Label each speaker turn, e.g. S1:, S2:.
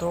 S1: 2